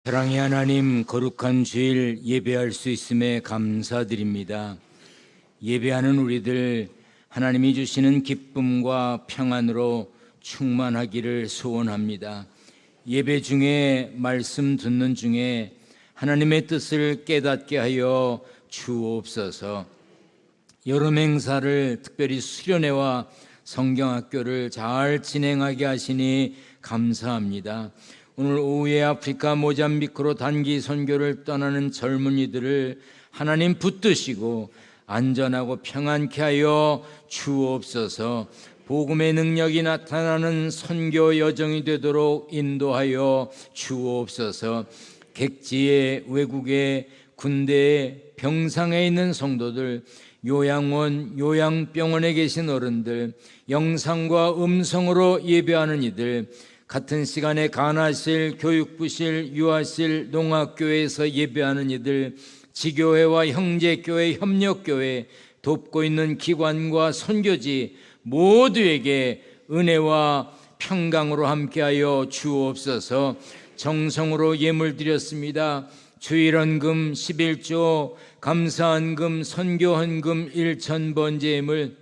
사랑의 하나님, 거룩한 주일 예배할 수 있음에 감사드립니다. 예배하는 우리들 하나님이 주시는 기쁨과 평안으로 충만하기를 소원합니다. 예배 중에 말씀 듣는 중에 하나님의 뜻을 깨닫게 하여 주옵소서. 여름 행사를 특별히 수련회와 성경학교를 잘 진행하게 하시니 감사합니다. 오늘 오후에 아프리카 모잠비크로 단기 선교를 떠나는 젊은이들을 하나님 붙드시고 안전하고 평안케 하여 주옵소서. 복음의 능력이 나타나는 선교 여정이 되도록 인도하여 주옵소서. 객지에, 외국에, 군대에, 병상에 있는 성도들, 요양원, 요양병원에 계신 어른들, 영상과 음성으로 예배하는 이들, 같은 시간에 간화실, 교육부실, 유아실, 농학교에서 예배하는 이들, 지교회와 형제교회, 협력교회, 돕고 있는 기관과 선교지 모두에게 은혜와 평강으로 함께하여 주옵소서. 정성으로 예물 드렸습니다. 주일헌금 11조, 감사헌금, 선교헌금 1,000번째 예물,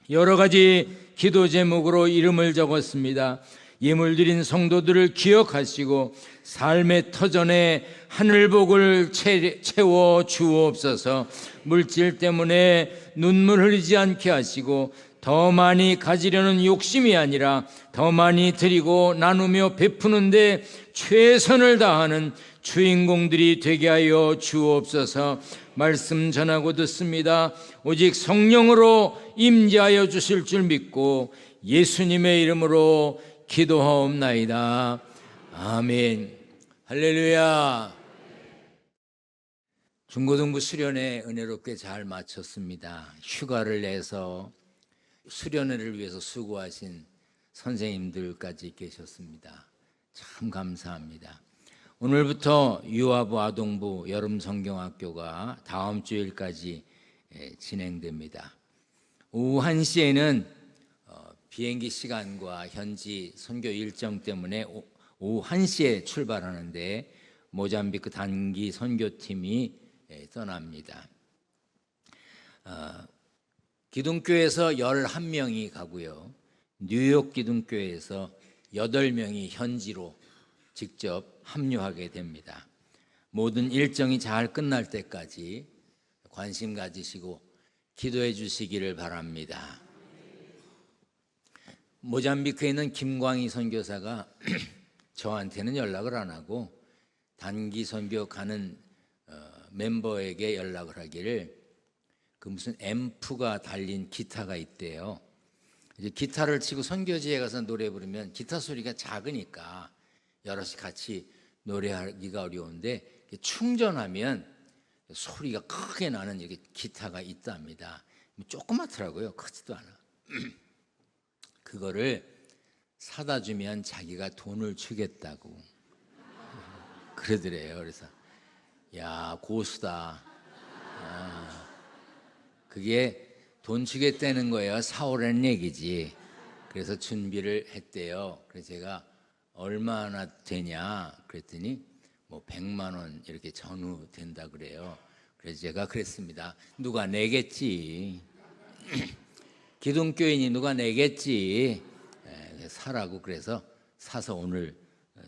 여러 가지 기도 제목으로 이름을 적었습니다. 예물 드린 성도들을 기억하시고 삶의 터전에 하늘복을 채워 주옵소서. 물질 때문에 눈물 흘리지 않게 하시고 더 많이 가지려는 욕심이 아니라 더 많이 드리고 나누며 베푸는데 최선을 다하는 주인공들이 되게 하여 주옵소서. 말씀 전하고 듣습니다. 오직 성령으로 임재하여 주실 줄 믿고 예수님의 이름으로 기도하옵나이다. 아멘. 할렐루야. 중고등부 수련회 은혜롭게 잘 마쳤습니다. 휴가를 내서 수련회를 위해서 수고하신 선생님들까지 계셨습니다. 참 감사합니다. 오늘부터 유아부 아동부 여름성경학교가 다음 주일까지 진행됩니다. 오후 1시에는 비행기 시간과 현지 선교 일정 때문에 오후 1시에 출발하는데 모잠비크 단기 선교팀이 떠납니다. 기둥교에서 11명이 가고요. 뉴욕 기둥교에서 8명이 현지로 직접 합류하게 됩니다. 모든 일정이 잘 끝날 때까지 관심 가지시고 기도해 주시기를 바랍니다. 모잠비크에 있는 김광희 선교사가 저한테는 연락을 안 하고 단기 선교 가는 멤버에게 연락을 하기를 그 무슨 앰프가 달린 기타가 있대요. 이제 기타를 치고 선교지에 가서 노래 부르면 기타 소리가 작으니까 여럿이 같이 노래하기가 어려운데 충전하면 소리가 크게 나는 이렇게 기타가 있답니다. 조그맣더라고요. 크지도 않아. 그거를 사다 주면 자기가 돈을 주겠다고 그러더래요. 그래서 야, 고수다. 그게 돈 주겠다는 거예요. 사오라는 얘기지. 그래서 준비를 했대요. 그래서 제가 얼마나 되냐 그랬더니 뭐 100만 원 이렇게 전후 된다 그래요. 그래서 제가 그랬습니다. 누가 내겠지. 기둥교인이 누가 내겠지. 사라고 그래서 사서 오늘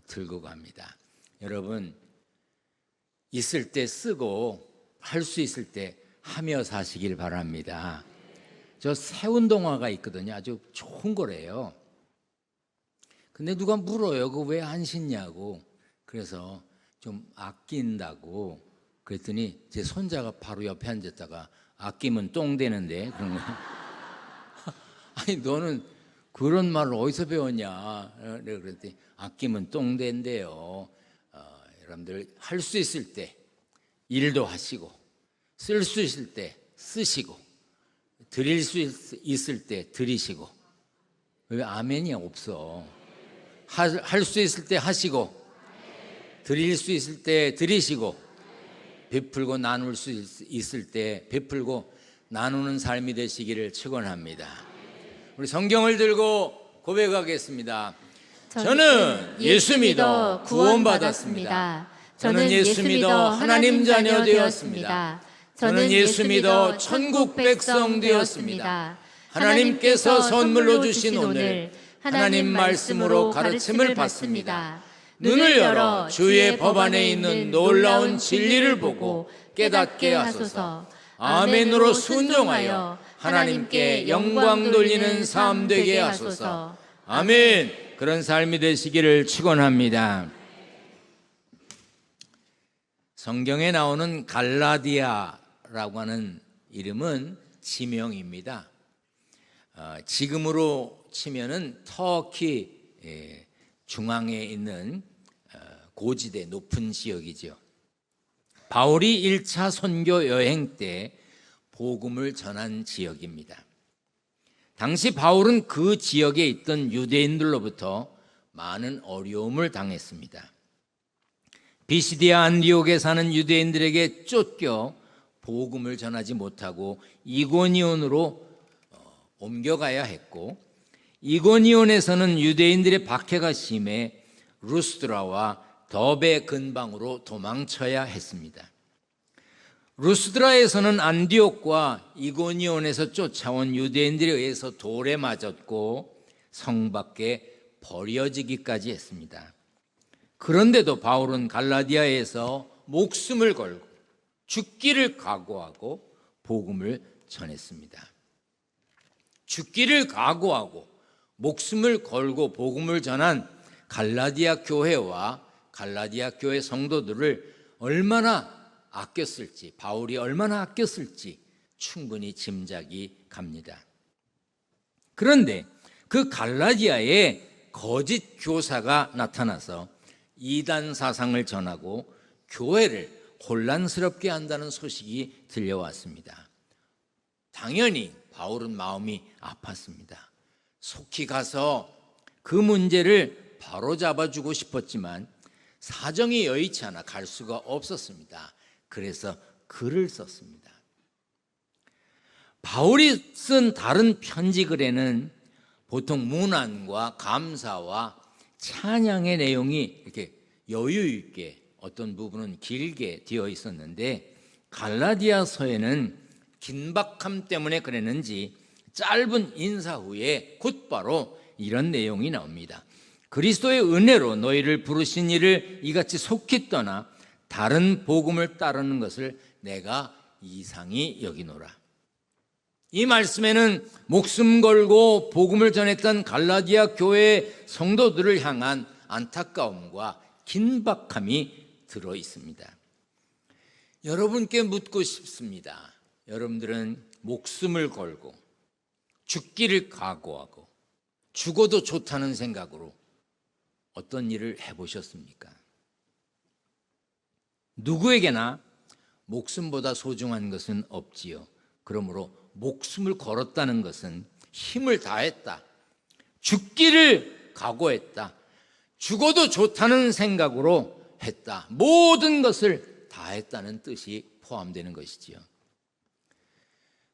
들고 갑니다. 여러분, 있을 때 쓰고 할 수 있을 때 하며 사시길 바랍니다. 저 새운동화가 있거든요. 아주 좋은 거래요. 근데 누가 물어요. 그거 왜 안 신냐고. 그래서 좀 아낀다고 그랬더니 제 손자가 바로 옆에 앉았다가 아끼면 똥 되는데 그런 거예요. 아니 너는 그런 말을 어디서 배웠냐. 내가 그랬더니 아끼면 똥 된대요. 여러분들 할 수 있을 때 일도 하시고 쓸 수 있을 때 쓰시고 드릴 수 있을 때 드리시고. 왜 아멘이 없어. 할 수 있을 때 하시고 드릴 수 있을 때 드리시고 베풀고 나눌 수 있을 때 베풀고 나누는 삶이 되시기를 축원합니다. 우리 성경을 들고 고백하겠습니다. 저는 예수 믿어 구원받았습니다. 저는 예수 믿어 하나님 자녀 되었습니다. 저는 예수 믿어 천국 백성 되었습니다. 하나님께서 선물로 주신 오늘 하나님 말씀으로 가르침을 받습니다. 눈을 열어 주의 법 안에 있는 놀라운 진리를 보고 깨닫게 하소서. 아멘으로 순종하여 하나님께 영광 돌리는 삶 되게 하소서. 아멘. 그런 삶이 되시기를 축원합니다. 성경에 나오는 갈라디아라고 하는 이름은 지명입니다. 지금으로 치면은 터키 중앙에 있는 고지대 높은 지역이죠. 바울이 1차 선교 여행 때 복음을 전한 지역입니다. 당시 바울은 그 지역에 있던 유대인들로부터 많은 어려움을 당했습니다. 비시디아 안디옥에 사는 유대인들에게 쫓겨 복음을 전하지 못하고 이고니온으로 옮겨가야 했고, 이고니온에서는 유대인들의 박해가 심해 루스드라와 더베 근방으로 도망쳐야 했습니다. 루스드라에서는 안디옥과 이고니온에서 쫓아온 유대인들에 의해서 돌에 맞았고 성 밖에 버려지기까지 했습니다. 그런데도 바울은 갈라디아에서 목숨을 걸고 죽기를 각오하고 복음을 전했습니다. 죽기를 각오하고 목숨을 걸고 복음을 전한 갈라디아 교회와 갈라디아 교회 성도들을 얼마나 아꼈을지, 바울이 얼마나 아꼈을지 충분히 짐작이 갑니다. 그런데 그 갈라디아에 거짓 교사가 나타나서 이단 사상을 전하고 교회를 혼란스럽게 한다는 소식이 들려왔습니다. 당연히 바울은 마음이 아팠습니다. 속히 가서 그 문제를 바로잡아주고 싶었지만 사정이 여의치 않아 갈 수가 없었습니다. 그래서 글을 썼습니다. 바울이 쓴 다른 편지 글에는 보통 문안과 감사와 찬양의 내용이 이렇게 여유 있게, 어떤 부분은 길게 되어 있었는데 갈라디아서에는 긴박함 때문에 그랬는지 짧은 인사 후에 곧바로 이런 내용이 나옵니다. 그리스도의 은혜로 너희를 부르신 이를 이같이 속히 떠나 다른 복음을 따르는 것을 내가 이상히 여기노라. 이 말씀에는 목숨 걸고 복음을 전했던 갈라디아 교회 성도들을 향한 안타까움과 긴박함이 들어 있습니다. 여러분께 묻고 싶습니다. 여러분들은 목숨을 걸고 죽기를 각오하고 죽어도 좋다는 생각으로 어떤 일을 해보셨습니까? 누구에게나 목숨보다 소중한 것은 없지요. 그러므로 목숨을 걸었다는 것은 힘을 다했다, 죽기를 각오했다, 죽어도 좋다는 생각으로 했다, 모든 것을 다했다는 뜻이 포함되는 것이지요.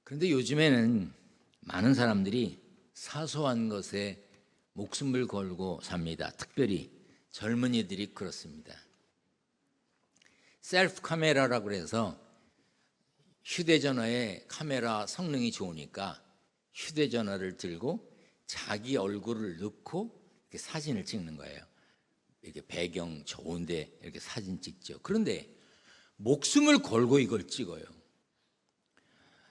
그런데 요즘에는 많은 사람들이 사소한 것에 목숨을 걸고 삽니다. 특별히 젊은이들이 그렇습니다. 셀프 카메라라고 해서 휴대전화에 카메라 성능이 좋으니까 휴대전화를 들고 자기 얼굴을 넣고 이렇게 사진을 찍는 거예요. 이렇게 배경 좋은데 이렇게 사진 찍죠. 그런데 목숨을 걸고 이걸 찍어요.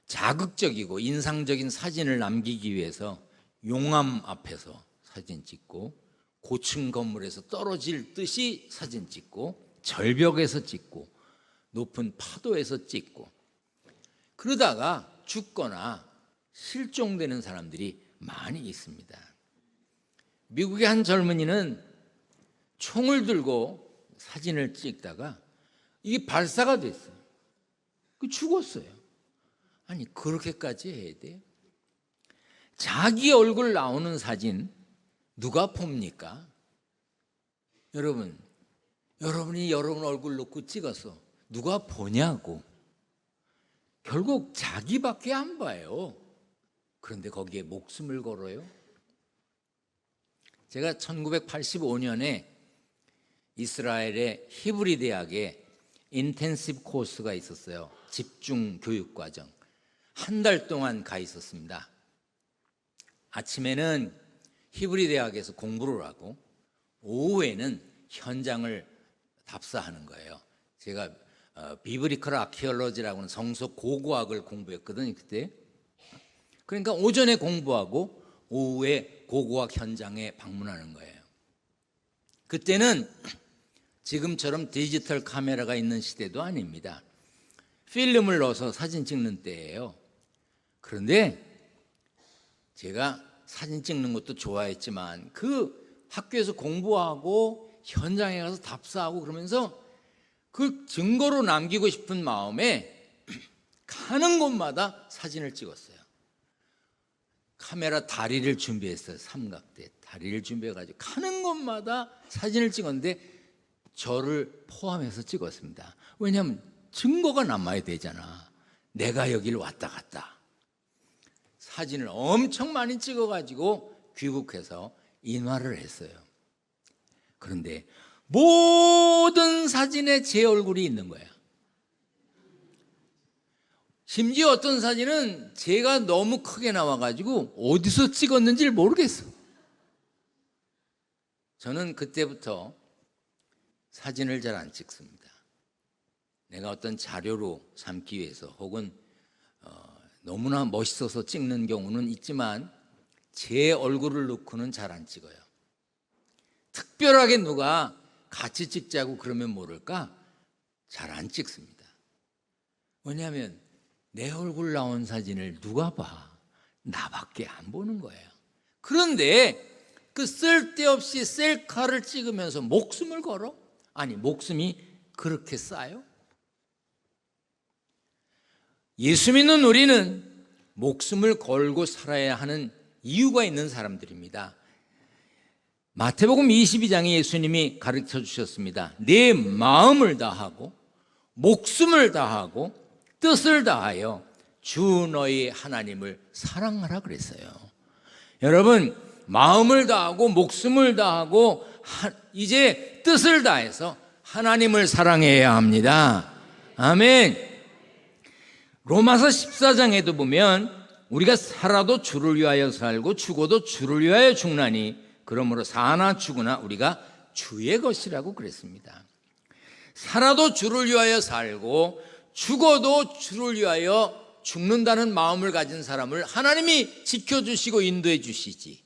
자극적이고 인상적인 사진을 남기기 위해서 용암 앞에서 사진 찍고, 고층 건물에서 떨어질 듯이 사진 찍고, 절벽에서 찍고, 높은 파도에서 찍고, 그러다가 죽거나 실종되는 사람들이 많이 있습니다. 미국의 한 젊은이는 총을 들고 사진을 찍다가 이게 발사가 됐어요. 죽었어요. 아니, 그렇게까지 해야 돼요? 자기 얼굴 나오는 사진 누가 봅니까? 여러분이 여러분 얼굴 놓고 찍어서 누가 보냐고. 결국 자기밖에 안 봐요. 그런데 거기에 목숨을 걸어요? 제가 1985년에 이스라엘의 히브리 대학에 인텐시브 코스가 있었어요. 집중 교육 과정. 한 달 동안 가 있었습니다. 아침에는 히브리 대학에서 공부를 하고 오후에는 현장을 답사하는 거예요. 제가 비브리컬 아키올로지라고 하는 성서 고고학을 공부했거든요, 그때. 그러니까 오전에 공부하고 오후에 고고학 현장에 방문하는 거예요. 그때는 지금처럼 디지털 카메라가 있는 시대도 아닙니다. 필름을 넣어서 사진 찍는 때예요. 그런데 제가 사진 찍는 것도 좋아했지만 그 학교에서 공부하고 현장에 가서 답사하고 그러면서 그 증거로 남기고 싶은 마음에 가는 곳마다 사진을 찍었어요. 카메라 다리를 준비했어요. 삼각대 다리를 준비해가지고 가는 곳마다 사진을 찍었는데 저를 포함해서 찍었습니다. 왜냐하면 증거가 남아야 되잖아. 내가 여기를 왔다 갔다. 사진을 엄청 많이 찍어가지고 귀국해서 인화를 했어요. 그런데 모든 사진에 제 얼굴이 있는 거야. 심지어 어떤 사진은 제가 너무 크게 나와가지고 어디서 찍었는지를 모르겠어. 저는 그때부터 사진을 잘 안 찍습니다. 내가 어떤 자료로 삼기 위해서 혹은 너무나 멋있어서 찍는 경우는 있지만 제 얼굴을 놓고는 잘 안 찍어요. 특별하게 누가 같이 찍자고 그러면 모를까 잘 안 찍습니다. 왜냐하면 내 얼굴 나온 사진을 누가 봐? 나밖에 안 보는 거예요. 그런데 그 쓸데없이 셀카를 찍으면서 목숨을 걸어? 아니, 목숨이 그렇게 싸요? 예수 믿는 우리는 목숨을 걸고 살아야 하는 이유가 있는 사람들입니다. 마태복음 22장에 예수님이 가르쳐 주셨습니다. 내 마음을 다하고 목숨을 다하고 뜻을 다하여 주 너희 하나님을 사랑하라 그랬어요. 여러분, 마음을 다하고 목숨을 다하고 이제 뜻을 다해서 하나님을 사랑해야 합니다. 아멘. 로마서 14장에도 보면 우리가 살아도 주를 위하여 살고 죽어도 주를 위하여 죽나니 그러므로 사나 죽으나 우리가 주의 것이라고 그랬습니다. 살아도 주를 위하여 살고 죽어도 주를 위하여 죽는다는 마음을 가진 사람을 하나님이 지켜주시고 인도해 주시지,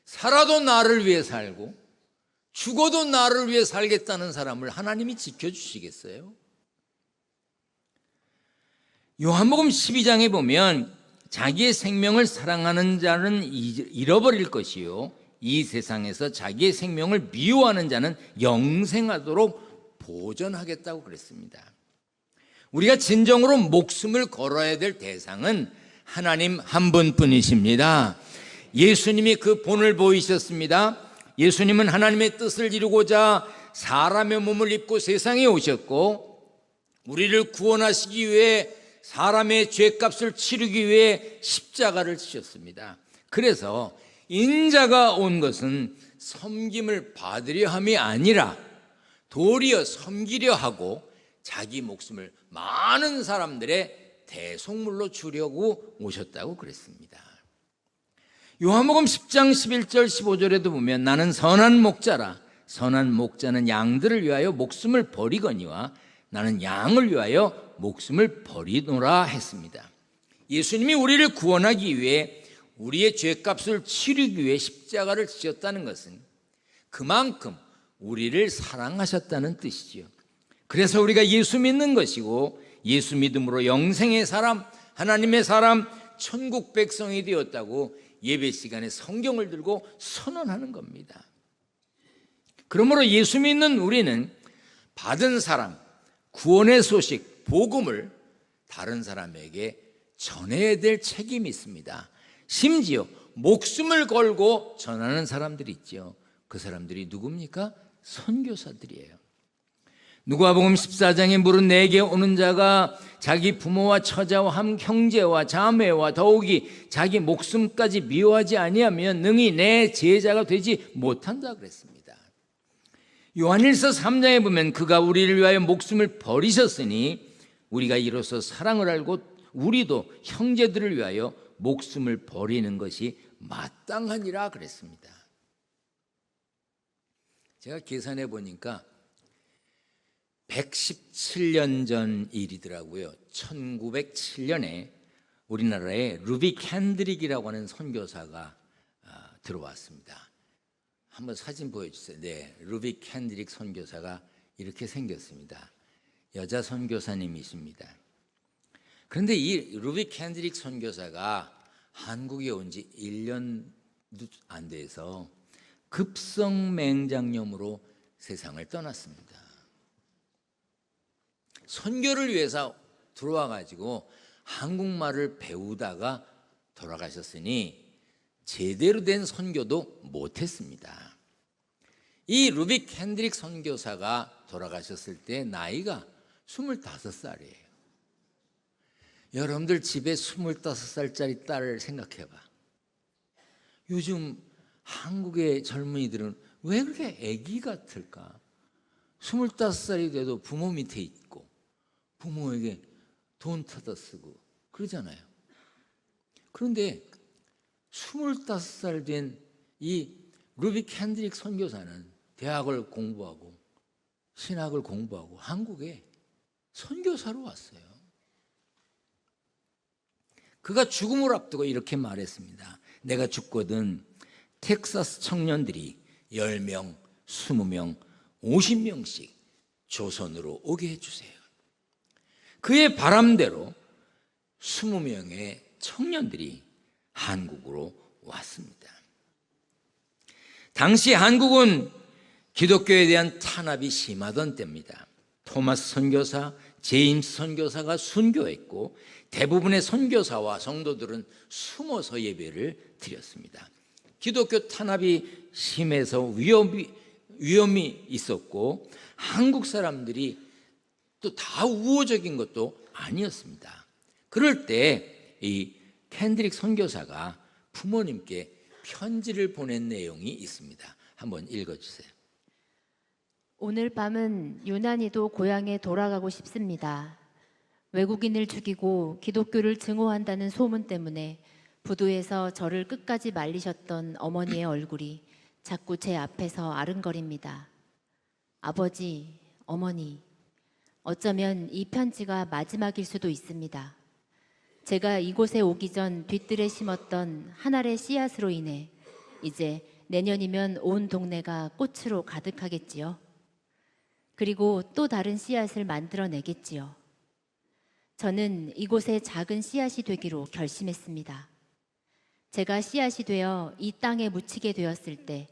살아도 나를 위해 살고 죽어도 나를 위해 살겠다는 사람을 하나님이 지켜주시겠어요? 요한복음 12장에 보면 자기의 생명을 사랑하는 자는 잃어버릴 것이요 이 세상에서 자기의 생명을 미워하는 자는 영생하도록 보존하겠다고 그랬습니다. 우리가 진정으로 목숨을 걸어야 될 대상은 하나님 한 분뿐이십니다. 예수님이 그 본을 보이셨습니다. 예수님은 하나님의 뜻을 이루고자 사람의 몸을 입고 세상에 오셨고 우리를 구원하시기 위해 사람의 죄값을 치르기 위해 십자가를 지셨습니다. 그래서 인자가 온 것은 섬김을 받으려 함이 아니라 도리어 섬기려 하고 자기 목숨을 많은 사람들의 대속물로 주려고 오셨다고 그랬습니다. 요한복음 10장 11절 15절에도 보면 나는 선한 목자라 선한 목자는 양들을 위하여 목숨을 버리거니와 나는 양을 위하여 목숨을 버리노라 했습니다. 예수님이 우리를 구원하기 위해 우리의 죄값을 치르기 위해 십자가를 지셨다는 것은 그만큼 우리를 사랑하셨다는 뜻이지요. 그래서 우리가 예수 믿는 것이고 예수 믿음으로 영생의 사람, 하나님의 사람, 천국 백성이 되었다고 예배 시간에 성경을 들고 선언하는 겁니다. 그러므로 예수 믿는 우리는 받은 사람, 구원의 소식, 복음을 다른 사람에게 전해야 될 책임이 있습니다. 심지어 목숨을 걸고 전하는 사람들이 있죠. 그 사람들이 누굽니까? 선교사들이에요. 누가복음 14장에 물은 내게 오는 자가 자기 부모와 처자와 함 형제와 자매와 더욱이 자기 목숨까지 미워하지 아니하면 능히 내 제자가 되지 못한다 그랬습니다. 요한일서 3장에 보면 그가 우리를 위하여 목숨을 버리셨으니 우리가 이로써 사랑을 알고 우리도 형제들을 위하여 목숨을 버리는 것이 마땅하니라 그랬습니다. 제가 계산해 보니까 117년 전 일이더라고요. 1907년에 우리나라에 루비 캔드릭이라고 하는 선교사가 들어왔습니다. 한번 사진 보여주세요. 네, 루비 캔드릭 선교사가 이렇게 생겼습니다. 여자 선교사님이십니다. 그런데 이 루비 캔드릭 선교사가 한국에 온 지 1년도 안 돼서 급성맹장염으로 세상을 떠났습니다. 선교를 위해서 들어와 가지고 한국말을 배우다가 돌아가셨으니 제대로 된 선교도 못했습니다. 이 루비 캔드릭 선교사가 돌아가셨을 때 나이가 25살이에요. 여러분들 집에 25살짜리 딸을 생각해봐. 요즘 한국의 젊은이들은 왜 그렇게 애기 같을까? 25살이 돼도 부모 밑에 있고 부모에게 돈 타다 쓰고 그러잖아요. 그런데 25살 된 이 루비 캔드릭 선교사는 대학을 공부하고 신학을 공부하고 한국에 선교사로 왔어요. 그가 죽음을 앞두고 이렇게 말했습니다. 내가 죽거든 텍사스 청년들이 10명, 20명, 50명씩 조선으로 오게 해주세요. 그의 바람대로 20명의 청년들이 한국으로 왔습니다. 당시 한국은 기독교에 대한 탄압이 심하던 때입니다. 토마스 선교사, 제임스 선교사가 순교했고 대부분의 선교사와 성도들은 숨어서 예배를 드렸습니다. 기독교 탄압이 심해서 위험이 있었고 한국 사람들이 또 다 우호적인 것도 아니었습니다. 그럴 때 이 캔드릭 선교사가 부모님께 편지를 보낸 내용이 있습니다. 한번 읽어주세요. 오늘 밤은 유난히도 고향에 돌아가고 싶습니다. 외국인을 죽이고 기독교를 증오한다는 소문 때문에 부두에서 저를 끝까지 말리셨던 어머니의 얼굴이 자꾸 제 앞에서 아른거립니다. 아버지, 어머니, 어쩌면 이 편지가 마지막일 수도 있습니다. 제가 이곳에 오기 전 뒤뜰에 심었던 한 알의 씨앗으로 인해 이제 내년이면 온 동네가 꽃으로 가득하겠지요. 그리고 또 다른 씨앗을 만들어내겠지요. 저는 이곳에 작은 씨앗이 되기로 결심했습니다. 제가 씨앗이 되어 이 땅에 묻히게 되었을 때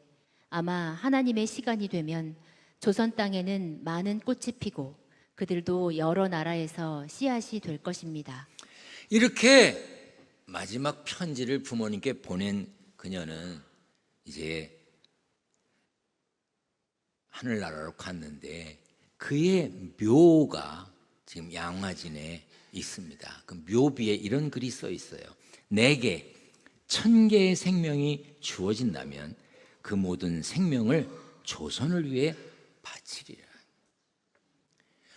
아마 하나님의 시간이 되면 조선 땅에는 많은 꽃이 피고 그들도 여러 나라에서 씨앗이 될 것입니다. 이렇게 마지막 편지를 부모님께 보낸 그녀는 이제 하늘나라로 갔는데 그의 묘가 지금 양화진에 있습니다. 그 묘비에 이런 글이 써 있어요. 내게 1000개의 생명이 주어진다면 그 모든 생명을 조선을 위해 바치리라.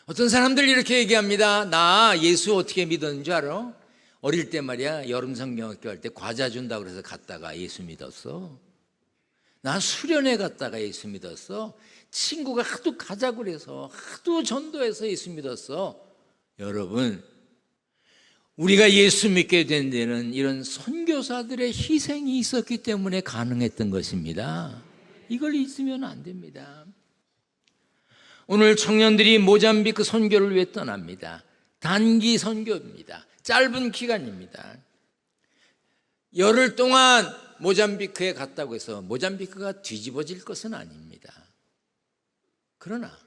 어떤 사람들 이렇게 얘기합니다. 나 예수 어떻게 믿었는 줄 알아? 어릴 때 말이야 여름 성경학교 할 때 과자 준다고 그래서 갔다가 예수 믿었어. 나 수련회 갔다가 예수 믿었어. 친구가 하도 가자고 그래서 하도 전도해서 예수 믿었어. 여러분, 우리가 예수 믿게 된 데는 이런 선교사들의 희생이 있었기 때문에 가능했던 것입니다. 이걸 잊으면 안 됩니다. 오늘 청년들이 모잠비크 선교를 위해 떠납니다. 단기 선교입니다. 짧은 기간입니다. 열흘 동안 모잠비크에 갔다고 해서 모잠비크가 뒤집어질 것은 아닙니다. 그러나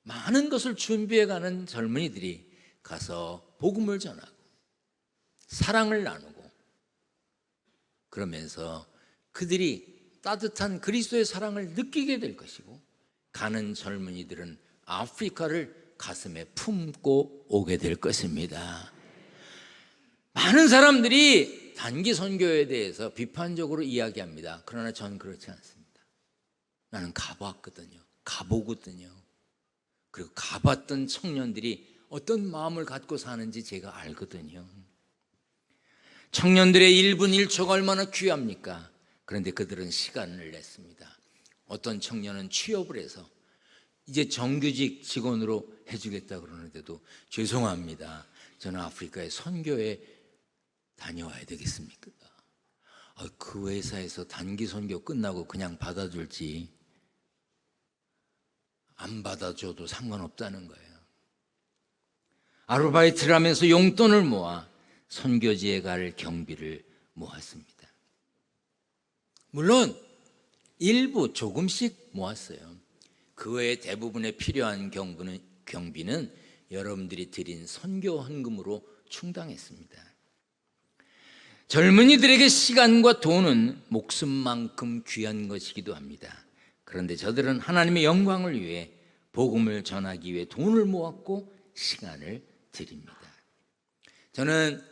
많은 것을 준비해가는 젊은이들이 가서 복음을 전하고 사랑을 나누고 그러면서 그들이 따뜻한 그리스도의 사랑을 느끼게 될 것이고 가는 젊은이들은 아프리카를 가슴에 품고 오게 될 것입니다. 많은 사람들이 단기 선교에 대해서 비판적으로 이야기합니다. 그러나 전 그렇지 않습니다. 나는 가봤거든요. 가보거든요. 그리고 가봤던 청년들이 어떤 마음을 갖고 사는지 제가 알거든요. 청년들의 1분 1초가 얼마나 귀합니까? 그런데 그들은 시간을 냈습니다. 어떤 청년은 취업을 해서 이제 정규직 직원으로 해주겠다 그러는데도 죄송합니다. 저는 아프리카에 선교에 다녀와야 되겠습니까? 그 회사에서 단기 선교 끝나고 그냥 받아줄지 안 받아줘도 상관없다는 거예요. 아르바이트를 하면서 용돈을 모아 선교지에 갈 경비를 모았습니다. 물론 일부 조금씩 모았어요. 그 외에 대부분의 필요한 경비는 여러분들이 드린 선교 헌금으로 충당했습니다. 젊은이들에게 시간과 돈은 목숨만큼 귀한 것이기도 합니다. 그런데 저들은 하나님의 영광을 위해 복음을 전하기 위해 돈을 모았고 시간을 드립니다. 저는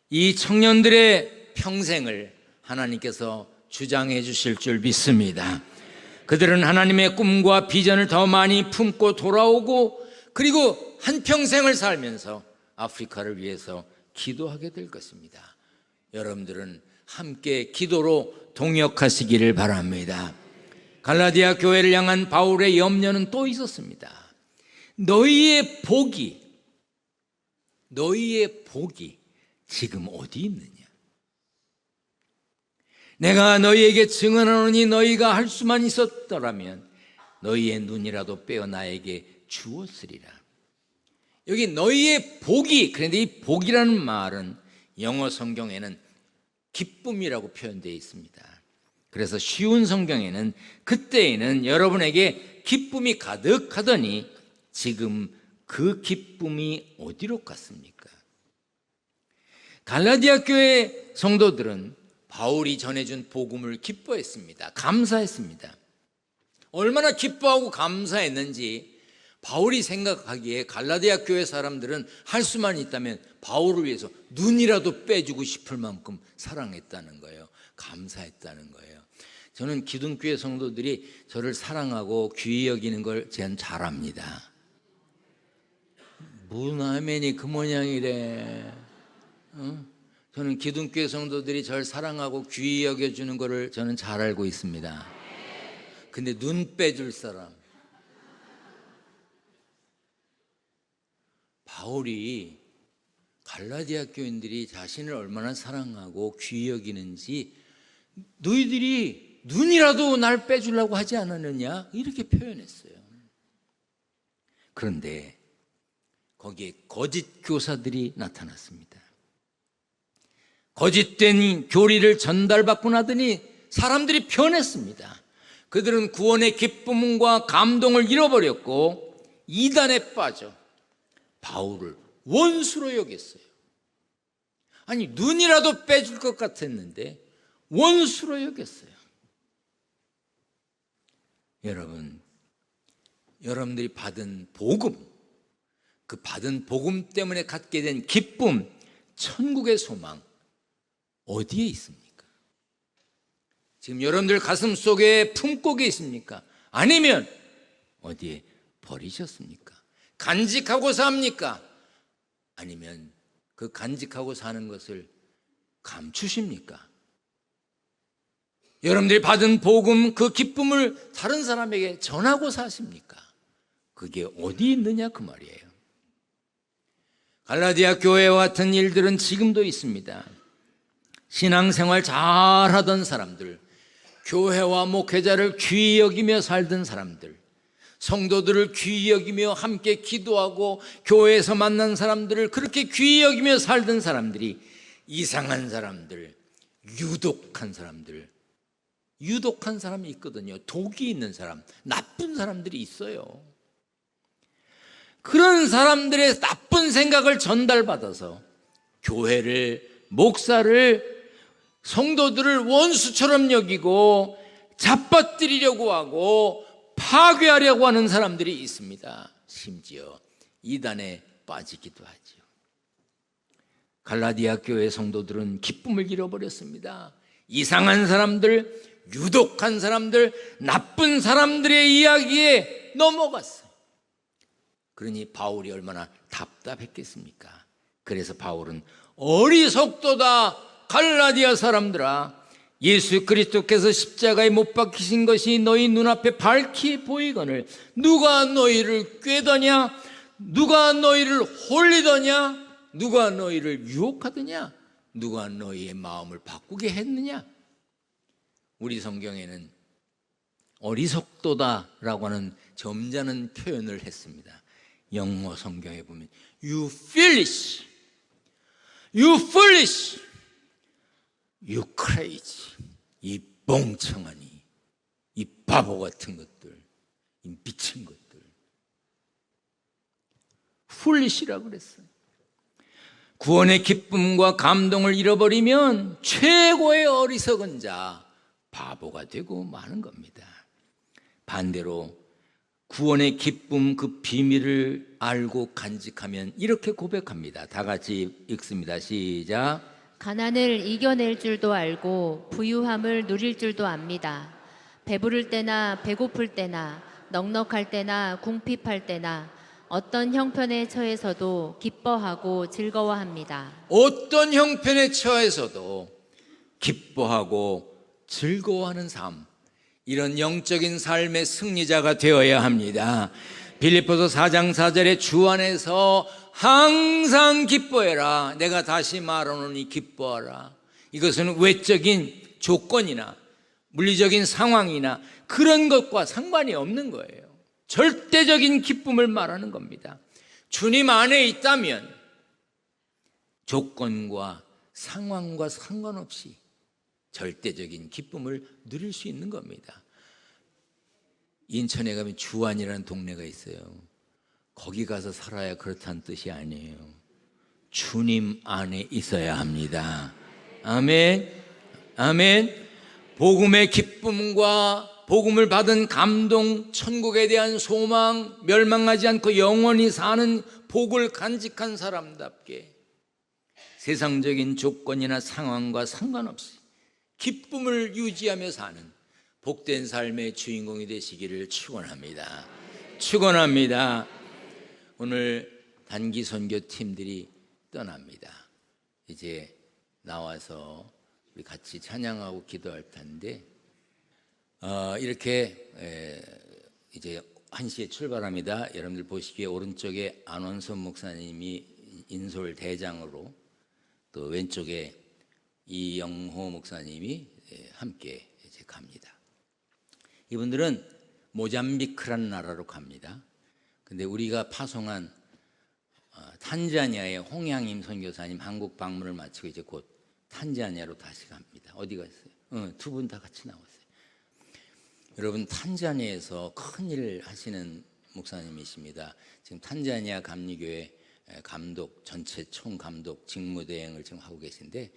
이 청년들의 평생을 하나님께서 주장해 주실 줄 믿습니다. 그들은 하나님의 꿈과 비전을 더 많이 품고 돌아오고 그리고 한평생을 살면서 아프리카를 위해서 기도하게 될 것입니다. 여러분들은 함께 기도로 동역하시기를 바랍니다. 갈라디아 교회를 향한 바울의 염려는 또 있었습니다. 너희의 복이 지금 어디 있느냐? 내가 너희에게 증언하노니 너희가 할 수만 있었더라면 너희의 눈이라도 빼어 나에게 주었으리라. 여기 너희의 복이, 그런데 이 복이라는 말은 영어 성경에는 기쁨이라고 표현되어 있습니다. 그래서 쉬운 성경에는 그때에는 여러분에게 기쁨이 가득하더니 지금 그 기쁨이 어디로 갔습니까? 갈라디아 교회 성도들은 바울이 전해준 복음을 기뻐했습니다. 감사했습니다. 얼마나 기뻐하고 감사했는지 바울이 생각하기에 갈라디아 교회 사람들은 할 수만 있다면 바울을 위해서 눈이라도 빼주고 싶을 만큼 사랑했다는 거예요. 감사했다는 거예요. 저는 기둥교회 성도들이 저를 사랑하고 귀히 여기는 걸 저는 잘 압니다. 무나면이 그 모양이래. 저는 기둥교회 성도들이 저를 사랑하고 귀히 여겨주는 거를 저는 잘 알고 있습니다. 근데 눈 빼줄 사람, 바울이 갈라디아 교인들이 자신을 얼마나 사랑하고 귀히 여기는지 너희들이 눈이라도 날 빼주려고 하지 않았느냐 이렇게 표현했어요. 그런데 거기에 거짓 교사들이 나타났습니다. 거짓된 교리를 전달받고 나더니 사람들이 변했습니다. 그들은 구원의 기쁨과 감동을 잃어버렸고 이단에 빠져 바울을 원수로 여겼어요. 아니 눈이라도 빼줄 것 같았는데 원수로 여겼어요. 여러분들이 받은 복음, 그 받은 복음 때문에 갖게 된 기쁨, 천국의 소망 어디에 있습니까? 지금 여러분들 가슴 속에 품고 계십니까? 아니면 어디에 버리셨습니까? 간직하고 삽니까? 아니면 그 간직하고 사는 것을 감추십니까? 여러분들이 받은 복음, 그 기쁨을 다른 사람에게 전하고 사십니까? 그게 어디 있느냐 그 말이에요. 갈라디아 교회와 같은 일들은 지금도 있습니다. 신앙생활 잘하던 사람들, 교회와 목회자를 귀히 여기며 살던 사람들, 성도들을 귀히 여기며 함께 기도하고 교회에서 만난 사람들을 그렇게 귀히 여기며 살던 사람들이 이상한 사람들, 유독한 사람이 있거든요. 독이 있는 사람, 나쁜 사람들이 있어요. 그런 사람들의 나쁜 생각을 전달받아서 교회를, 목사를, 성도들을 원수처럼 여기고 잡아뜨리려고 하고 파괴하려고 하는 사람들이 있습니다. 심지어 이단에 빠지기도 하죠. 갈라디아 교회 성도들은 기쁨을 잃어버렸습니다. 이상한 사람들, 유독한 사람들, 나쁜 사람들의 이야기에 넘어갔어요. 그러니 바울이 얼마나 답답했겠습니까? 그래서 바울은 어리석도다 갈라디아 사람들아, 예수 그리스도께서 십자가에 못 박히신 것이 너희 눈앞에 밝히 보이거늘 누가 너희를 꾀더냐, 누가 너희를 홀리더냐, 누가 너희를 유혹하더냐, 누가 너희의 마음을 바꾸게 했느냐. 우리 성경에는 어리석도다라고 하는 점잖은 표현을 했습니다. 영어 성경에 보면 You foolish, You foolish, You crazy. 이 멍청하니, 이 바보 같은 것들, 이 미친 것들. foolish라고 그랬어요. 구원의 기쁨과 감동을 잃어버리면 최고의 어리석은 자, 바보가 되고 마는 겁니다. 반대로 구원의 기쁨 그 비밀을 알고 간직하면 이렇게 고백합니다. 다 같이 읽습니다. 시작. 가난을 이겨낼 줄도 알고 부유함을 누릴 줄도 압니다. 배부를 때나 배고플 때나 넉넉할 때나 궁핍할 때나 어떤 형편에 처해서도 기뻐하고 즐거워합니다. 어떤 형편에 처해서도 기뻐하고 즐거워하는 삶, 이런 영적인 삶의 승리자가 되어야 합니다. 빌립보서 4장 4절에 주 안에서 항상 기뻐해라. 내가 다시 말하노니 기뻐하라. 이것은 외적인 조건이나 물리적인 상황이나 그런 것과 상관이 없는 거예요. 절대적인 기쁨을 말하는 겁니다. 주님 안에 있다면 조건과 상황과 상관없이 절대적인 기쁨을 누릴 수 있는 겁니다. 인천에 가면 주안이라는 동네가 있어요. 거기 가서 살아야 그렇다는 뜻이 아니에요. 주님 안에 있어야 합니다. 아멘. 아멘. 복음의 기쁨과 복음을 받은 감동, 천국에 대한 소망, 멸망하지 않고 영원히 사는 복을 간직한 사람답게 세상적인 조건이나 상황과 상관없이 기쁨을 유지하며 사는 복된 삶의 주인공이 되시기를 축원합니다. 축원합니다. 오늘 단기 선교팀들이 떠납니다. 이제 나와서 우리 같이 찬양하고 기도할 텐데 이렇게 이제 1시에 출발합니다. 여러분들 보시기에 오른쪽에 안원선 목사님이 인솔 대장으로, 또 왼쪽에 이영호 목사님이 함께 이제 갑니다. 이분들은 모잠비크라는 나라로 갑니다. 근데 우리가 파송한 탄자니아의 홍양임 선교사님 한국 방문을 마치고 이제 곧 탄자니아로 다시 갑니다. 어디 갔어요? 두 분 다 같이 나왔어요. 여러분, 탄자니아에서 큰 일을 하시는 목사님이십니다. 지금 탄자니아 감리교회 감독, 전체 총감독 직무대행을 지금 하고 계신데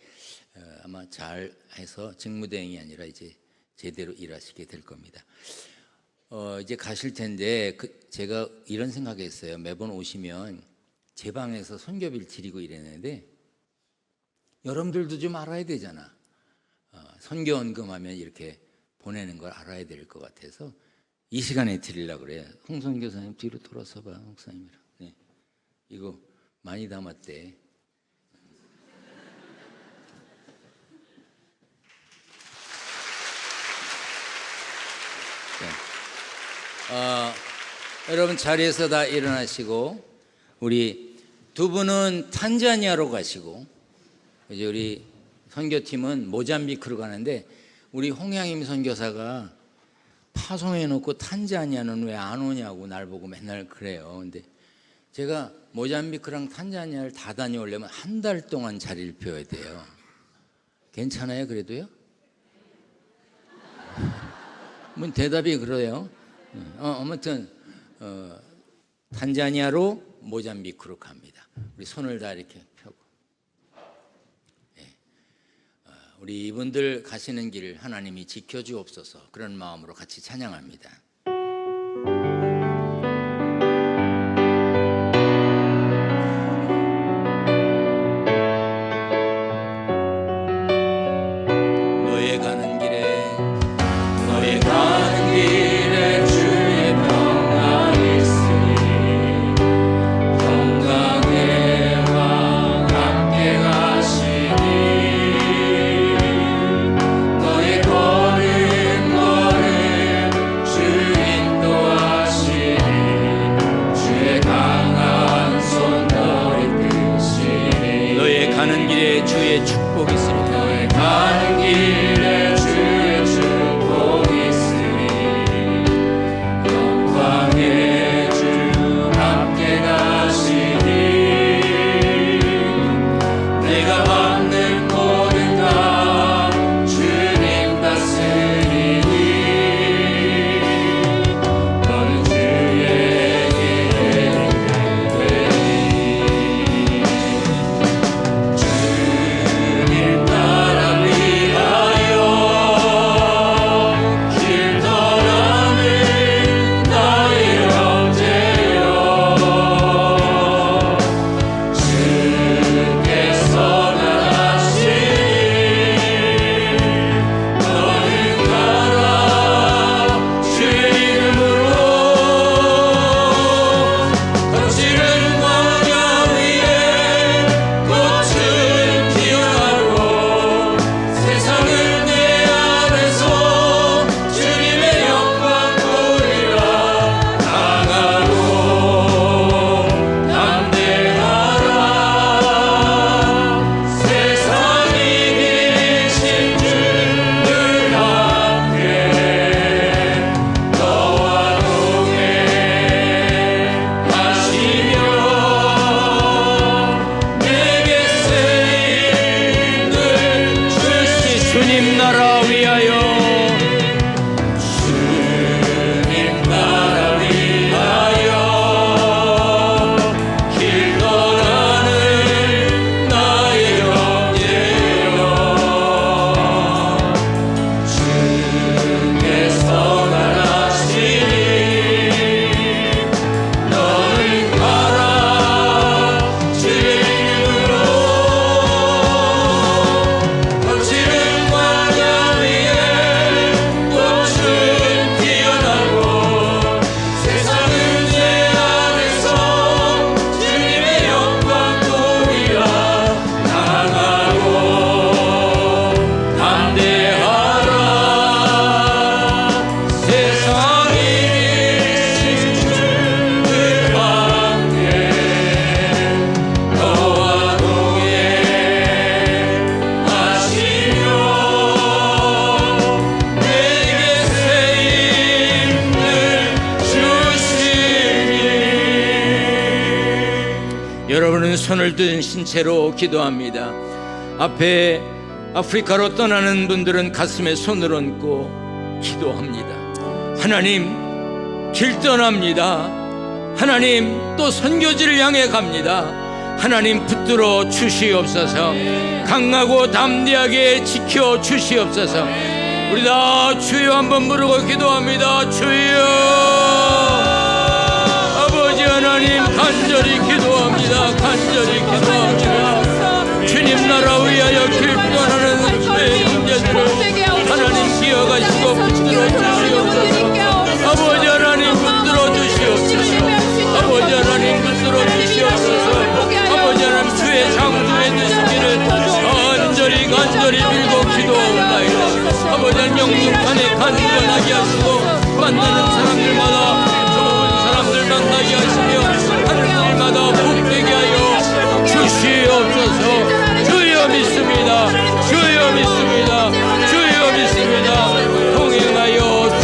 아마 잘 해서 직무대행이 아니라 이제 제대로 일하시게 될 겁니다. 이제 가실 텐데 제가 이런 생각했어요. 매번 오시면 제 방에서 선교비를 드리고 이랬는데 여러분들도 좀 알아야 되잖아. 선교원금하면 이렇게 보내는 걸 알아야 될 것 같아서 이 시간에 드리려고 그래요. 홍선 교사님 뒤로 돌아서 봐, 목사님이랑. 네. 이거 많이 담았대. 네. 여러분 자리에서 다 일어나시고, 우리 두 분은 탄자니아로 가시고, 이제 우리 선교팀은 모잠비크로 가는데, 우리 홍양임 선교사가 파송해놓고 탄자니아는 왜 안 오냐고 날 보고 맨날 그래요. 근데 제가 모잠비크랑 탄자니아를 다 다녀오려면 한 달 동안 자리를 비워야 돼요. 괜찮아요? 그래도요? 뭐 대답이 그래요. 아무튼 탄자니아로 모잠비크로 갑니다. 우리 손을 다 이렇게 펴고, 우리 이분들 가시는 길 하나님이 지켜주옵소서, 그런 마음으로 같이 찬양합니다. 너의 가는 길에 여러분 손을 든 신체로 기도합니다. 앞에 아프리카로 떠나는 분들은 가슴에 손을 얹고 기도합니다. 하나님, 길 떠납니다. 하나님, 또 선교지를 향해 갑니다. 하나님, 붙들어 주시옵소서. 강하고 담대하게 지켜 주시옵소서. 우리 다 주여 한번 부르고 기도합니다. 주여. 아버지 하나님, 간절히 기도합니다. 간절히 기도합니다. 주님 나라 위하여 길 떠나는 내 형제들을 하나님 기억하시고 붙들어 주시옵소서. 아버지 하나님, 붙들어 주시옵소서. 아버지 하나님, 붙들어 주시옵소서. 아버지 하나님, 주의 장수해 주시기를 간절히 빌고 기도하옵나이다. 아버지 하나님, 영육간에 간절하게 하시고 만나는 사람들마다 좋은 사람들 만나게 하시며 하는 일마다 복되게 하여 주시옵소서. 주여 믿습니다. 주여 믿습니다. 주여 믿습니다. 동행하여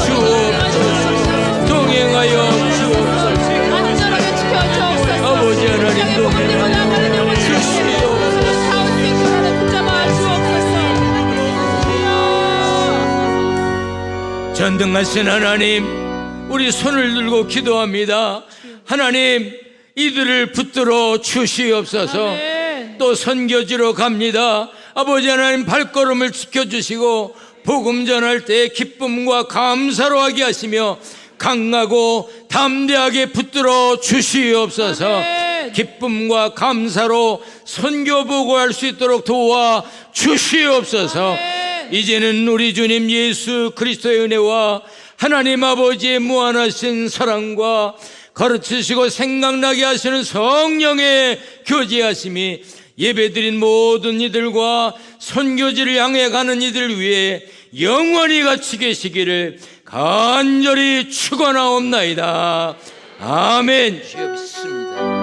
주옵소서. 동행하여 주옵소서. 아버지 하나님, 동행하여 주시옵소서. 전능하신 하나님, 우리 손을 들고 기도합니다. 하나님, 이들을 붙들어 주시옵소서. 또 선교지로 갑니다. 아버지 하나님, 발걸음을 지켜주시고 복음 전할 때 기쁨과 감사로 하게 하시며 강하고 담대하게 붙들어 주시옵소서. 기쁨과 감사로 선교 보고할 수 있도록 도와 주시옵소서. 이제는 우리 주님 예수 그리스도의 은혜와 하나님 아버지의 무한하신 사랑과 가르치시고 생각나게 하시는 성령의 교제하심이 예배드린 모든 이들과 선교지를 향해 가는 이들 위해 영원히 같이 계시기를 간절히 축원하옵나이다. 아멘. 주여 믿습니다.